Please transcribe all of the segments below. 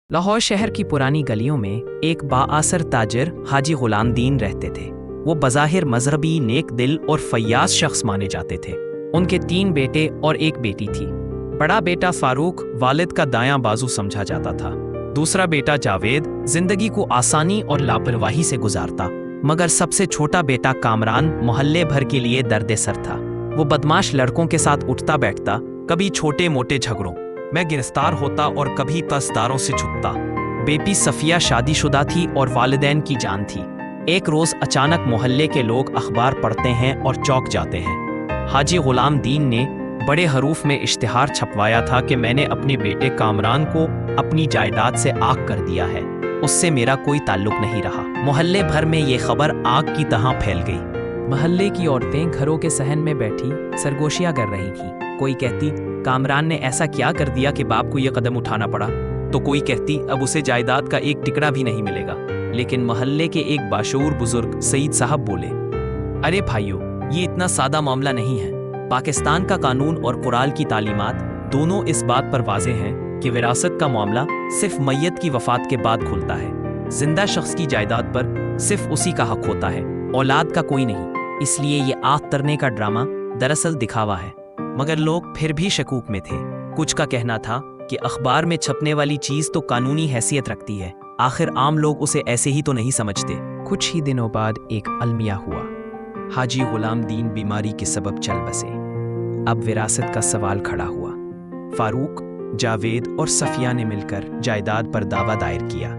लाहौर शहर की पुरानी गलियों में एक बाआसर ताजिर हाजी गुलाम दीन रहते थे। वो बज़ाहिर मजहबी, नेक दिल और फयाज शख्स माने जाते थे। उनके 3 बेटे और एक बेटी थी। बड़ा बेटा फारूक वालिद का दायां बाजू समझा जाता था। दूसरा बेटा जावेद जिंदगी को आसानी और लापरवाही से गुजारता, मगर सबसे छोटा बेटा कामरान मोहल्ले भर के लिए दर्द सर था। वो बदमाश लड़कों के साथ उठता बैठता, कभी छोटे मोटे झगड़ों में गिरफ्तार होता और कभी तसदारों से छुपता। बेटी सफिया शादीशुदा थी और वालिदैन की जान थी। एक रोज अचानक मोहल्ले के लोग अखबार पढ़ते हैं और चौंक जाते हैं। हाजी गुलाम दीन ने बड़े हरूफ में इश्तिहार छपवाया था कि मैंने अपने बेटे कामरान को अपनी जायदाद से आग कर दिया है, उससे मेरा कोई ताल्लुक नहीं रहा। मोहल्ले भर में ये खबर आग की तरह फैल गई। मोहल्ले की औरतें घरों के सहन में बैठी सरगोशियां कर रही थीं। कोई कहती कामरान ने ऐसा क्या कर दिया कि बाप को यह कदम उठाना पड़ा, तो कोई कहती अब उसे जायदाद का एक टिकड़ा भी नहीं मिलेगा। लेकिन मोहल्ले के एक बाशऊर बुजुर्ग सईद साहब बोले, अरे भाइयों, ये इतना सादा मामला नहीं है। पाकिस्तान का कानून और कुरान की तालीमात दोनों इस बात पर वाज़े हैं कि विरासत का मामला सिर्फ मैयत की वफात के बाद खुलता है। जिंदा शख्स की जायदाद पर सिर्फ उसी का हक होता है, औलाद का कोई नहीं। इसलिए ये आग तरने का ड्रामा दरअसल दिखावा है। मगर लोग फिर भी शकूक में थे। कुछ का कहना था कि अखबार में छपने वाली चीज तो कानूनी हैसियत रखती है, आखिर आम लोग उसे ऐसे ही तो नहीं समझते। कुछ ही दिनों बाद एक अलमिया हुआ। हाजी गुलाम दीन बीमारी के सबब चल बसे। अब विरासत का सवाल खड़ा हुआ। फारूक, जावेद और सफिया ने मिलकर जायदाद पर दावा दायर किया।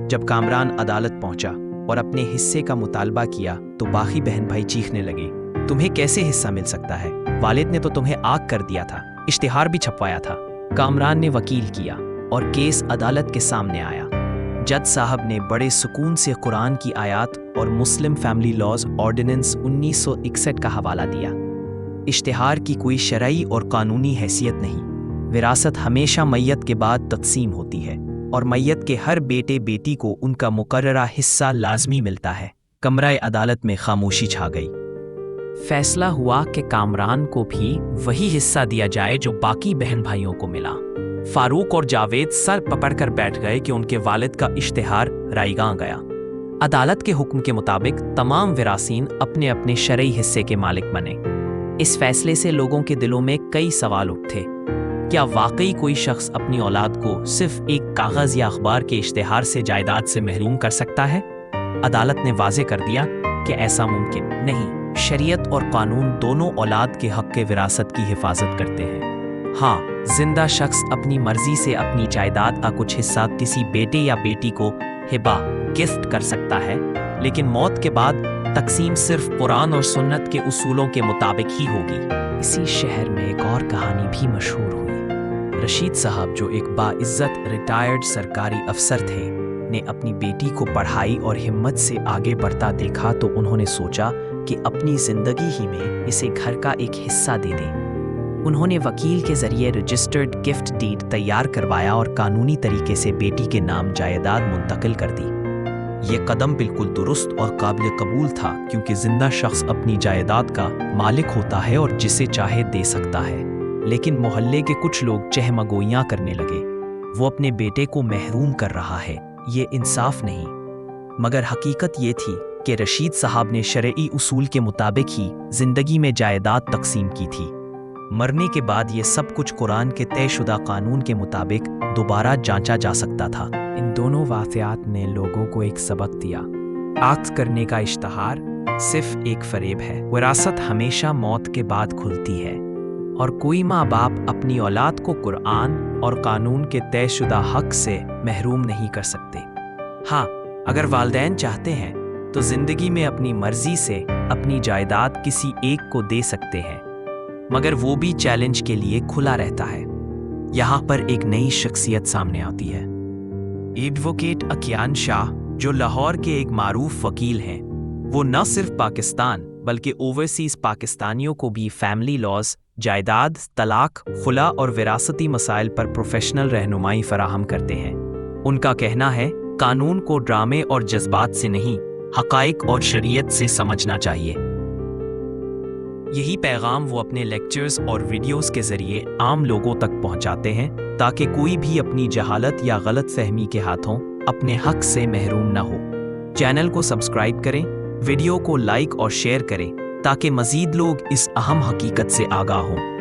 जब कामरान अदालत पहुंचा और अपने हिस्से का मुतालबा किया तो बाकी बहन भाई चीखने लगे, तुम्हें कैसे हिस्सा मिल सकता है? वालिद ने तो तुम्हें आग कर दिया था, इश्तिहार भी छपवाया था। कामरान ने वकील किया और केस अदालत के सामने आया। जज साहब ने बड़े सुकून से कुरान की आयत और मुस्लिम फैमिली लॉज ऑर्डिनेंस 1961 का हवाला दिया। इश्तिहार की कोई शरई और कानूनी हैसियत नहीं। विरासत हमेशा मैयत के बाद तकसीम होती है और मैयत के हर बेटे बेटी को उनका मुकर्ररा हिस्सा लाजमी मिलता है। कमरा अदालत में खामोशी छा गई। फैसला हुआ कि कामरान को भी वही हिस्सा दिया जाए जो बाकी बहन भाइयों को मिला। फारूक और जावेद सर पकड़कर बैठ गए कि उनके वालिद का इश्तिहार रायगां गया। अदालत के हुक्म के मुताबिक तमाम विरासीन अपने अपने शरई हिस्से के मालिक बने। इस फैसले से लोगों के दिलों में कई सवाल उठे। क्या वाकई कोई शख्स अपनी औलाद को सिर्फ एक कागज या अखबार के इश्तिहार से जायदाद से महरूम कर सकता है? अदालत ने वाज़े कर दिया कि ऐसा मुमकिन नहीं। शरीयत और कानून दोनों औलाद के हक के विरासत की हिफाजत करते हैं। हाँ, जिंदा शख्स अपनी मर्जी से अपनी जायदाद का कुछ हिस्सा किसी बेटे या बेटी को हिबा गिफ्ट कर सकता है, लेकिन मौत के बाद तकसीम सिर्फ कुरान और सुन्नत के उसूलों के मुताबिक ही होगी। इसी शहर में एक और कहानी भी मशहूर हुई। रशीद साहब, जो एक बाइज्जत रिटायर्ड सरकारी अफसर थे, ने अपनी बेटी को पढ़ाई और हिम्मत से आगे बढ़ता देखा तो उन्होंने सोचा कि अपनी जिंदगी ही में इसे घर का एक हिस्सा दे दें। उन्होंने वकील के जरिए रजिस्टर्ड गिफ्ट डीड तैयार करवाया और कानूनी तरीके से बेटी के नाम जायदाद मुंतकिल कर दी। ये कदम बिल्कुल दुरुस्त और काबिल कबूल था, क्योंकि जिंदा शख्स अपनी जायदाद का मालिक होता है और जिसे चाहे दे सकता है। लेकिन मोहल्ले के कुछ लोग चहमगोइयां करने लगे। वो अपने बेटे को महरूम कर रहा है, ये इंसाफ नहीं। मगर हकीकत ये थी कि रशीद साहब ने शरई उसूल के मुताबिक ही जिंदगी में जायदाद तकसीम की थी। मरने के बाद ये सब कुछ कुरान के तयशुदा कानून के मुताबिक दोबारा जांचा जा सकता था। इन दोनों वाक़यात ने लोगों को एक सबक दिया। आग करने का इश्तिहार सिर्फ एक फरेब है। विरासत हमेशा मौत के बाद खुलती है और कोई माँ बाप अपनी औलाद को कुरान और कानून के तयशुदा हक से महरूम नहीं कर सकते। हाँ, अगर वालिदैन चाहते हैं तो जिंदगी में अपनी मर्जी से अपनी जायदाद किसी एक को दे सकते हैं, मगर वो भी चैलेंज के लिए खुला रहता है। यहाँ पर एक नई शख्सियत सामने आती है। एडवोकेट अकियान शाह, जो लाहौर के एक मारूफ वकील हैं, वो न सिर्फ पाकिस्तान बल्कि ओवरसीज पाकिस्तानियों को भी फैमिली लॉज, जायदाद, तलाक, खुला और विरासती मसाइल पर प्रोफेशनल रहनुमाई फराहम करते हैं। उनका कहना है, कानून को ड्रामे और जज्बात से नहीं, हकाइक और शरीयत से समझना चाहिए। یہی پیغام وہ اپنے لیکچرز اور ویڈیوز کے ذریعے عام لوگوں تک پہنچاتے ہیں تاکہ کوئی بھی اپنی جہالت یا غلط فہمی کے ہاتھوں اپنے حق سے محروم نہ ہو۔ چینل کو سبسکرائب کریں، ویڈیو کو لائک اور شیئر کریں تاکہ مزید لوگ اس اہم حقیقت سے آگاہ ہوں۔